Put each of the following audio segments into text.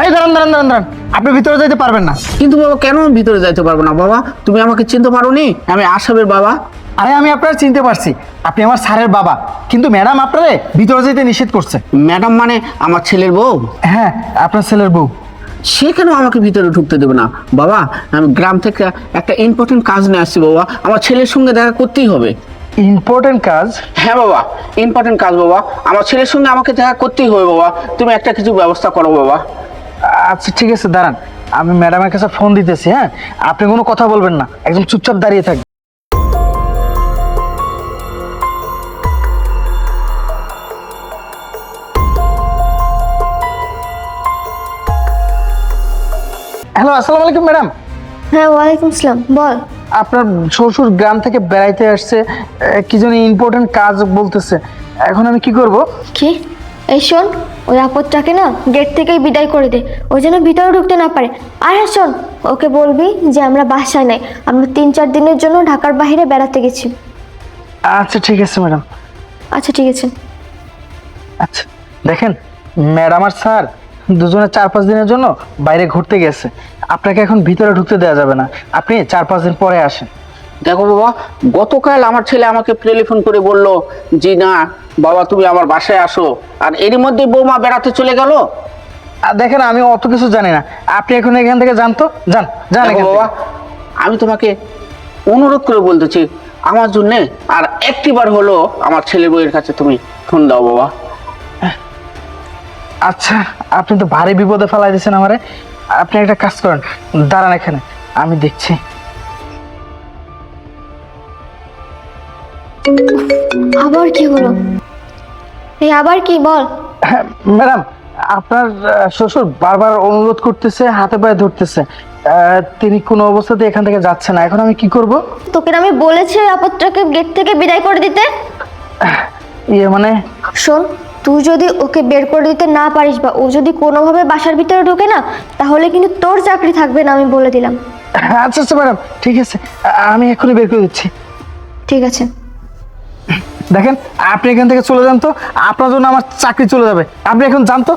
এই দাঁড়ান দাঁড়ান দাঁড়ান দাঁড়ান, আপনি ভিতরে যেতে পারবেন না। কিন্তু বাবা কেন আমি ভিতরে যাইতে পারবো না? বাবা তুমি আমাকে চিনতে পারোনি? আমি আশাবের বাবা। আরে আমি আপনারা চিনতে পারছি, আপনি আমার স্যারের বাবা, কিন্তু ম্যাডাম আপনারে ভিতরে যেতে নিষেধ করছে। ম্যাডাম মানে আমার ছেলের বউ? হ্যাঁ, আপনার ছেলের বউ। সে কেন আমাকে ভিতরে ঢুকতে দেবে না? বাবা আমি গ্রাম থেকে একটা ইম্পর্টেন্ট কাজ নিয়ে আসছি বাবা, আমার ছেলের সঙ্গে দেখা করতেই হবে। ইম্পর্টেন্ট কাজ? হ্যাঁ বাবা, ইম্পর্টেন্ট কাজ বাবা, আমার ছেলের সঙ্গে আমাকে দেখা করতেই হবে বাবা, তুমি একটা কিছু ব্যবস্থা করো বাবা। আচ্ছা ঠিক আছে, দাঁড়ান, আমি ম্যাডামের কাছে ফোন দিতেছি। হ্যাঁ, আপনি কোনো কথা বলবেন না, একদম চুপচাপ দাঁড়িয়ে থাকবেন। হ্যালো, আসসালামু আলাইকুম ম্যাডাম। হ্যাঁ, ওয়ালাইকুম আসসালাম, বল। আপনার শ্বশুর গ্রাম থেকে বেড়াইতে আসছে, কি জানি ইম্পর্টেন্ট কাজ বলতেছে, এখন আমি কি করব? কি? এই শোন, ওই আপদটাকে না গেট থেকেই বিদায় করে দে, ও যেন ভিতরে ঢুকতে না পারে। আর হ্যাঁ শোন, ওকে বলবি যে আমরা বাসায় নাই, আমরা 3-4 দিনের জন্য ঢাকার বাইরে বেড়াতে গেছি। আচ্ছা ঠিক আছে ম্যাডাম। আচ্ছা ঠিক আছে। আচ্ছা দেখেন, ম্যাডাম আর স্যার দুজনে 4-5 দিনের জন্য বাইরে ঘুরতে গেছে, আপনাকে এখন ভিতরে ঢুকতে দেওয়া যাবে না, আপনি 4-5 দিন পরে আসেন। দেখো বাবা, গতকাল আমার ছেলে আমাকে টেলিফোন করে বলল যে না বাবা তুমি আমার বাসায় আসো, আর এরই মধ্যে বৌমা বেড়াতে চলে গেল। আর দেখেন, আমি অত কিছু জানি না, আপনি এখন এখান থেকে যান তো, যান যান দেখো এখান থেকে। বাবা, আমি তোমাকে অনুরোধ করে বলতেছি আমার জন্যে আর একটিবার হলো আমার ছেলে বউয়ের কাছে তুমি ফোন দাও বাবা। আচ্ছা, আপনি তো ভারী বিপদে ফেলাই দিয়েছেন আমারে, আপনি একটা কাজ করেন, দাঁড়ান এখানে, আমি দেখছি। আবার কি হলো? এই আবার কি, বল। হ্যাঁ, ম্যাডাম, আপনার শ্বশুর বারবার অনুরোধ করতেছে, হাতে পায়ে ধরতেছে, তিনি কোনো অবস্থাতে এখান থেকে যাচ্ছে না, এখন আমি কি করব? তোকে না আমি বলেছি ওই আপদটাকে গেট থেকে বিদায় করে দিতে। ইয়ে মানে? শোন, তুই যদি ওকে বের করে দিতে না পারিস বা ও যদি কোনোভাবে বাসার ভিতরে ঢোকে না, তাহলে কিন্তু তোর চাকরি থাকবে না, আমি বলে দিলাম। আচ্ছা আচ্ছা ম্যাডাম, ঠিক আছে, আমি এখনই বের করে দিচ্ছি। ঠিক আছে। দেখেন, আপনি এখান থেকে চলে যান তো, আপনার জন্য আমার চাকরি চলে যাবে, আপনি এখন যান তো।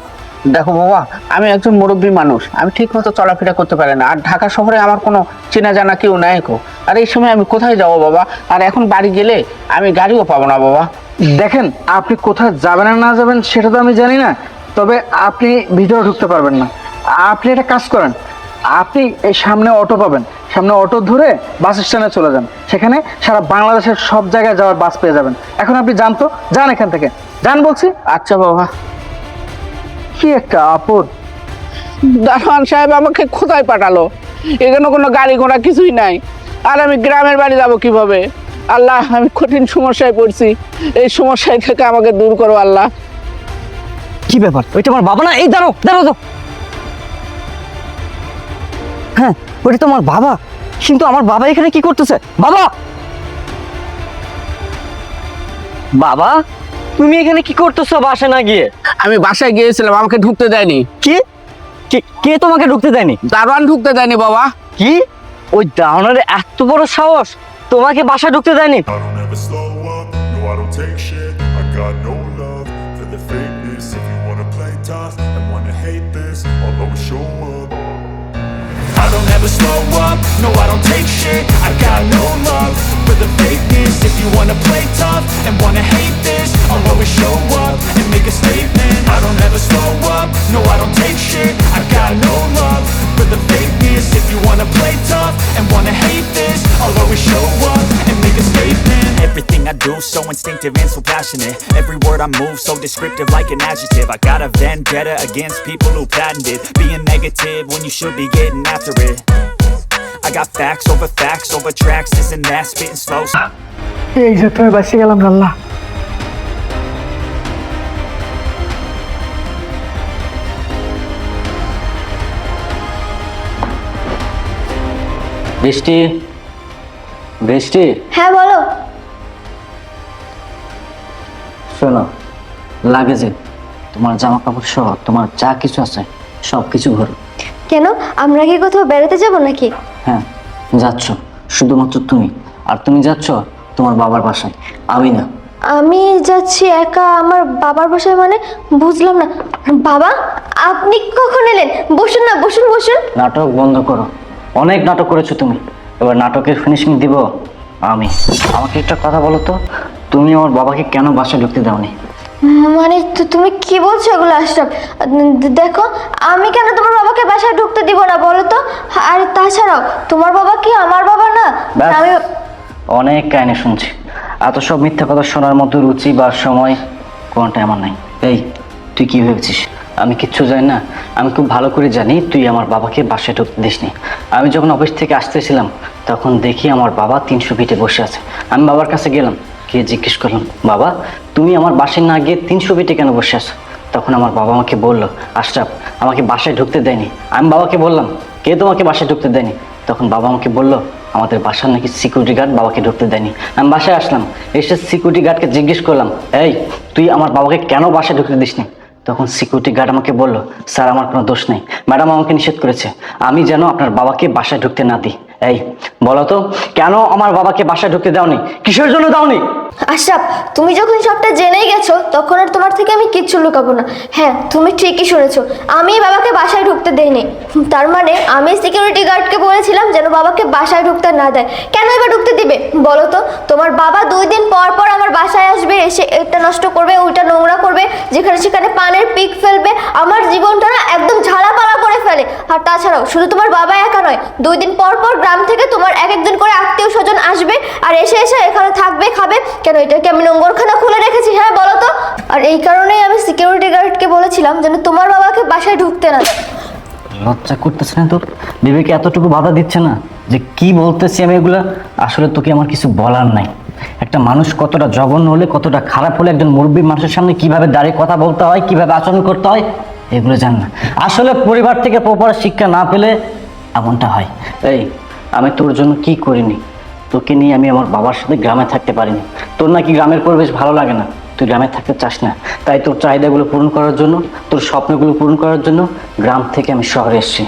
দেখো বাবা, আমি একজন মুরব্বী মানুষ, আমি ঠিক মতো চলাফেরা করতে পারি না, আর ঢাকা শহরে আমার কোনো চেনা জানা কেউ নাই কো, আর এই সময় আমি কোথায় যাবো বাবা? আর এখন বাড়ি গেলে আমি গাড়িও পাবো না বাবা। দেখেন, আপনি কোথায় যাবেন আর না যাবেন সেটা তো আমি জানি না, তবে আপনি ভিতরে ঢুকতে পারবেন না। আপনি একটা কাজ করেন, আপনি এই সামনে অটো পাবেন, সামনে অটো ধরে বাস স্ট্যান্ডে চলে যান, সেখানে সারা বাংলাদেশের সব জায়গায় যাওয়ার বাস পেয়ে যাবেন। এখন আপনি যান তো, যান এখান থেকে, যান বলছি। আচ্ছা বাবা। কি একটা আপদ! দারোয়ান সাহেব আমাকে কোথায় পাঠালো? এখানে কোনো গাড়ি ঘোড়া কিছুই নাই, আর আমি গ্রামের বাড়ি যাব কিভাবে? আল্লাহ, আমি কঠিন সমস্যায় পড়ছি, এই সমস্যায় থেকে আমাকে দূর করো আল্লাহ। কি ব্যাপার, ওইটা আমার বাবা না? এই দাঁড়াও দাঁড়াও তো। হ্যাঁ, ওইটা তো আমার বাবা, কিন্তু আমার বাবা এখানে কি করতেছে? বাবা, বাবা তুমি এখানে কি করতেছো বাসায় না গিয়ে? আমি বাসায় গিয়েছিলাম, আমাকে ঢুকতে দেয়নি। কি? কে তোমাকে ঢুকতে দেয়নি? দারোয়ান ঢুকতে দেয়নি বাবা। কি? ওই দাওনার এত বড় সাহস, তোমাকে বাসা ঢুকতে দেয়নি? I don't ever slow up, no I don't take shit. I got no love for the fakeness. If you wanna play tough and wanna hate this, I'll always show up. I don't ever slow up, no I don't take shit. I got no love for the fakeness. If you wanna play tough and wanna hate this, I'll always show up and make a statement. I don't ever slow up, no I don't take shit. I got no love for the fakeness. If you wanna play tough and wanna hate this, I'll always show up and make a statement. Everything I do so instinctive and so passionate. Every word I move so descriptive like an adjective. I got a vendetta against people who patented being negative when you should be getting after it. I got facts over tracks, this and that, spitting slow. এই যে তুমি বাঁচে গেলাম আল্লাহ। বৃষ্টি, বৃষ্টি, হ্যাঁ বলো। শোনো, লাগেজে তোমার জামা কাপড় সহ তোমার যা কিছু আছে সব কিছু ঘর। কেন, আমরা কি কোথাও বেড়াতে যাব নাকি? হ্যাঁ যাচ্ছ, শুধুমাত্র তুমি, আর তুমি যাচ্ছ তোমার বাবার বাসায়, আমি না। আমি যাচ্ছি একা আমার বাবার বাসায়, মানে বুঝলাম না। বাবা, আপনি কখন এলেন? বসুন না, বসুন বসুন। নাটক বন্ধ করো, অনেক নাটক করেছো তুমি, এবার নাটকের ফিনিশিং দিব আমি। আমাকে একটা কথা বলো তো, তুমি আমার বাবাকে কেন বাসায় ঢুকতে দাওনি? মানে তুমি কি বলছো এগুলো আশরাফ? দেখো, আমি কেন তোমার বাবাকে বাসায় ঢুকতে দিব না বলো তো? আর তাছাড়াও তোমার বাবা কি আমার বাবা না? ব্যাস, আমি অনেক কাহিনী শুনছি, এত সব মিথ্যা কথা শোনার মতো রুচি বা সময় কোনটা আমার নাই। এই, তুই কি ভেবেছিস আমি কিচ্ছু জানি না? আমি খুব ভালো করে জানি তুই আমার বাবাকে বাসায় ঢুকতে দিসনি। আমি যখন অফিস থেকে আসতেছিলাম তখন দেখি আমার বাবা 300 ফিটে বসে আছে। আমি বাবার কাছে গেলাম, গিয়ে জিজ্ঞেস করলাম, বাবা তুমি আমার বাসায় না গিয়ে 300 ফিটে কেন বসে আছো? তখন আমার বাবা আমাকে বললো, আশরাফ আমাকে বাসায় ঢুকতে দেয়নি। আমি বাবাকে বললাম, কে তোমাকে বাসায় ঢুকতে দেয়নি? তখন বাবা আমাকে বললো, আমাদের বাসার নাকি সিকিউরিটি গার্ড বাবাকে ঢুকতে দেয়নি। আমি বাসায় আসলাম, এসে সিকিউরিটি গার্ডকে জিজ্ঞেস করলাম, এই তুই আমার বাবাকে কেন বাসায় ঢুকতে দিসনি? তখন সিকিউরিটি গার্ড আমাকে বললো, স্যার আমার কোনো দোষ নেই, ম্যাডাম আমাকে নিষেধ করেছে আমি যেন আপনার বাবাকে বাসায় ঢুকতে না দিই। এই বলো তো, কেন আমার বাবাকে বাসায় ঢুকতে দাওনি? কিসের জন্য দাওনি? আশরাফ, তুমি যখন সবটা জেনেই গেছো তখন আর তোমার থেকে আমি কিচ্ছু লুকাবো না। হ্যাঁ, তুমি ঠিকই শুনেছো, আমি বাবাকে বাসায় ঢুকতে দেইনি। তার মানে আমি সিকিউরিটি গার্ডকে বলেছিলাম যেন বাবাকে বাসায় ঢুকতে না দেয়। কেন এবার ঢুকতে দিবে বলো তো? তোমার বাবা 2 দিন পর পর আমার বাসায় আসবে, এসে এটা নষ্ট করবে, ওইটা নোংরা করবে, যেখানে সেখানে পানের পিক ফেলবে, আমার জীবনটা না একদম ঝালাপালা করে ফেলে। আর তাছাড়াও শুধু তোমার বাবা একা নয়, 2 দিন পর পর গ্রাম থেকে তোমার এক একজন করে আত্মীয় স্বজন আসবে আর এসে এসে এখানে থাকবে, খাবে। কেন এটাকে আমি নোংরখানা খুলে রেখেছি? হ্যাঁ বলো তো? আর এই কারণেই আমি সিকিউরিটি গার্ডকে বলেছিলাম যেন তোমার বাবাকে বাসায় ঢুকতে না দেয়। লজ্জা করতেছে না তোর? বিবেকে এতটুকু বাধা দিচ্ছে না যে কি বলতেছি আমি এগুলা? আসলে তোকে আমার কিছু বলার নাই। একটা মানুষ কতটা জঘন্য হলে, কতটা খারাপ হলে একজন মুরব্বী মানুষের সামনে কিভাবে দাঁড়িয়ে কথা বলতে হয়, কিভাবে আচরণ করতে হয়, এগুলো জান না। আসলে পরিবার থেকে প্রপার শিক্ষা না পেলে এমনটা হয়। এই, আমি তোর জন্য কি করিনি? তোকে নিয়ে আমি আমার বাবার সাথে গ্রামে থাকতে পারিনি। তোর নাকি গ্রামের পরিবেশ ভালো লাগে না, তুই গ্রামে থাকতে চাস না, তাই তোর চাহিদাগুলো পূরণ করার জন্য, তোর স্বপ্নগুলো পূরণ করার জন্য গ্রাম থেকে আমি শহরে এসেছি।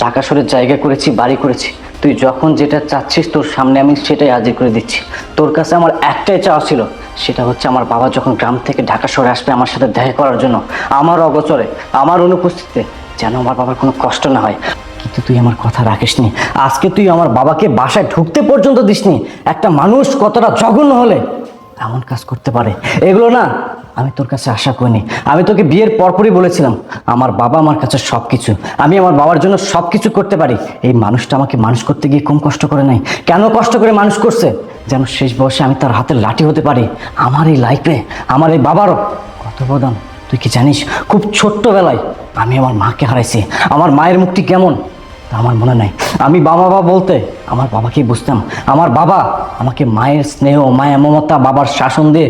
ঢাকা শহরের জায়গা করেছি, বাড়ি করেছি। তুই যখন যেটা চাচ্ছিস তোর সামনে আমি সেটাই হাজির করে দিচ্ছি। তোর কাছে আমার একটাই চাওয়া ছিল, সেটা হচ্ছে আমার বাবা যখন গ্রাম থেকে ঢাকা শহরে আসবে আমার সাথে দেখা করার জন্য, আমার অগোচরে, আমার অনুপস্থিতিতে যেন আমার বাবার কোনো কষ্ট না হয়। কিন্তু তুই আমার কথা রাখিসনি। আজকে তুই আমার বাবাকে বাসায় ঢুকতে পর্যন্ত দিসনি। একটা মানুষ কতটা জঘন্য হলে এমন কাজ করতে পারে, এগুলো না আমি তোর কাছে আশা করিনি। আমি তোকে বিয়ের পরপরই বলেছিলাম আমার বাবা আমার কাছে সব কিছু, আমি আমার বাবার জন্য সব কিছু করতে পারি। এই মানুষটা আমাকে মানুষ করতে গিয়ে কম কষ্ট করে নাই। কেন কষ্ট করে মানুষ করছে? যেন শেষ বয়সে আমি তার হাতের লাঠি হতে পারি। আমার এই লাইফে আমার এই বাবারও কত অবদান তুই কি জানিস? খুব ছোট্টবেলায় আমি আমার মাকে হারাইছি। আমার মায়ের মুখটি কেমন তা আমার মনে নাই। আমি বাবা বলতে আমার বাবাকেই বুঝতাম। আমার বাবা আমাকে মায়ের স্নেহ, মায়া, মমতা, বাবার শাসন দিয়ে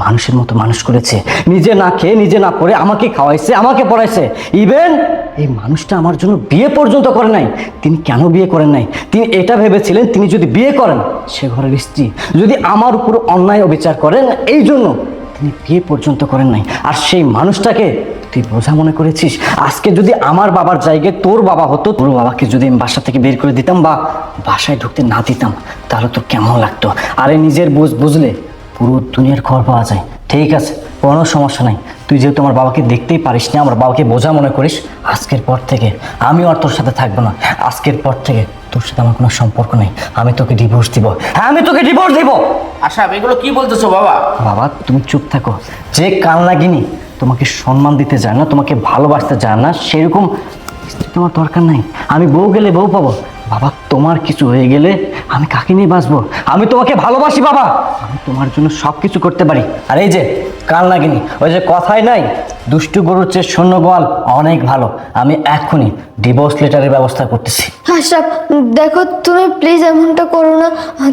মানুষের মতো মানুষ করেছে। নিজে না খেয়ে, নিজে না পড়ে আমাকে খাওয়াইছে, আমাকে পড়াইছে। ইভেন এই মানুষটা আমার জন্য বিয়ে পর্যন্ত করে নাই। তিনি কেন বিয়ে করেন নাই? তিনি এটা ভেবেছিলেন তিনি যদি বিয়ে করেন সে ঘরের স্ত্রী যদি আমার উপর অন্যায় অবিচার করেন, এই জন্য তিনি বিয়ে পর্যন্ত করেন নাই। আর সেই মানুষটাকে তুই বোঝা মনে করেছিস। আজকে যদি আমার বাবার জায়গায় তোর বাবা হতো, তোর বাবাকে যদি আমি বাসা থেকে বের করে দিতাম বা বাসায় ঢুকতে না দিতাম, তাহলে তোর কেমন লাগতো? আরে নিজের বুঝলে পুরো দুনিয়ার খবর পাওয়া যায়। ঠিক আছে, কোনো সমস্যা নাই। তুই যেহেতু আমার বাবাকে দেখতেই পারিস না, আমার বাবাকে বোঝা মনে করিস, আজকের পর থেকে আমিও আর তোর সাথে থাকবো না। আজকের পর থেকে তোর সাথে আমার কোনো সম্পর্ক নেই। আমি তোকে ডিভোর্স দিব। হ্যাঁ, আমি তোকে ডিভোর্স দিব। আশরাফ, এগুলো কি বলতেছো বাবা? বাবা তুমি চুপ থাকো। যে কাল লাগিনি তোমাকে সম্মান দিতে যায় না, তোমাকে ভালোবাসতে যায় না, সেরকম স্ত্রী তোমার দরকার নাই। আমি বউ গেলে বউ পাবো। বাবা তোমার কিছু হয়ে গেলে আমি কাকে নিয়ে বাঁচবো? আমি তোমাকে ভালোবাসি বাবা, আমি তোমার জন্য সব কিছু করতে পারি। আর এই যে কাল লাগিনি, ওই যে কথাই নাই দুষ্টু গরুর চেয়ে শূন্য গোয়াল অনেক ভালো। আমি এক্ষুনি ডিভোর্স লেটারের ব্যবস্থা করতেছি। আশরাফ, দেখো তুমি প্লিজ এমনটা করো না।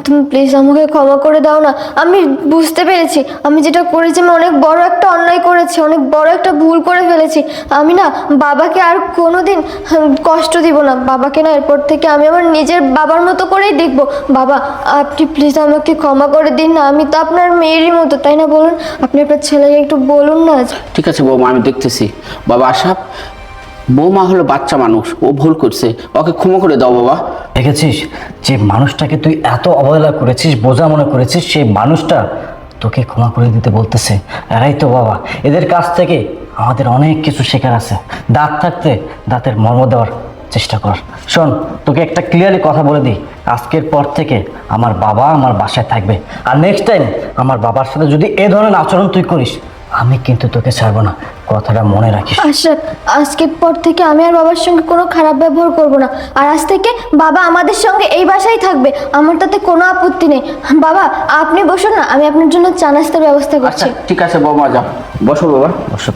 তুমি প্লিজ আমাকে ক্ষমা করে দাও না। আমি বুঝতে পেরেছি আমি যেটা করেছি আমি অনেক বড় একটা অন্যায় করেছি, অনেক বড় একটা ভুল করে ফেলেছি। আমি না বাবাকে আর কোনোদিন কষ্ট দিব না। বাবাকে না এরপর থেকে আমি আমার নিজের বাবার মতো করেই দেখবো। বাবা আপনি প্লিজ আমাকে ক্ষমা করে দিন না। আমি তো আপনার মেয়েরই মতো, তাই না? বলুন, আপনি আপনার ছেলেকে একটু বলুন না। ঠিক আছে বৌমা, আমি দেখতেছি। বাবা আশরাফ, বৌমা হলো বাচ্চা মানুষ, ও ভুল করছে, ওকে ক্ষমা করে দাও বাবা। দেখেছিস যে মানুষটাকে তুই এত অবহেলা করেছিস, বোঝা মনে করেছিস, সেই মানুষটা তোকে ক্ষমা করে দিতে বলতেছে, এরাই তো বাবা। এদের কাছ থেকে আমাদের অনেক কিছু শেখার আছে। দাঁত থাকতে দাঁতের মর্ম দেওয়ার চেষ্টা কর। শোন, তোকে একটা ক্লিয়ারলি কথা বলে দিই, আজকের পর থেকে আমার বাবা আমার বাসায় থাকবে। আর নেক্সট টাইম আমার বাবার সাথে যদি এ ধরনের আচরণ তুই করিস, আমি কিন্তু তোকে ছাড়বো না, কথাটা মনে রাখিস। আশরাফ, আজকের পর থেকে আমি আর বাবার সঙ্গে কোনো খারাপ ব্যবহার করব না। আর আজ থেকে বাবা আমাদের সঙ্গে এই বাসায় থাকবে, আমার তাতে কোনো আপত্তি নেই। বাবা আপনি বসুন না, আমি আপনার জন্য চা নাস্তার ব্যবস্থা করছি। আচ্ছা ঠিক আছে বৌমা, যাও বসো বাবা। অবশ্য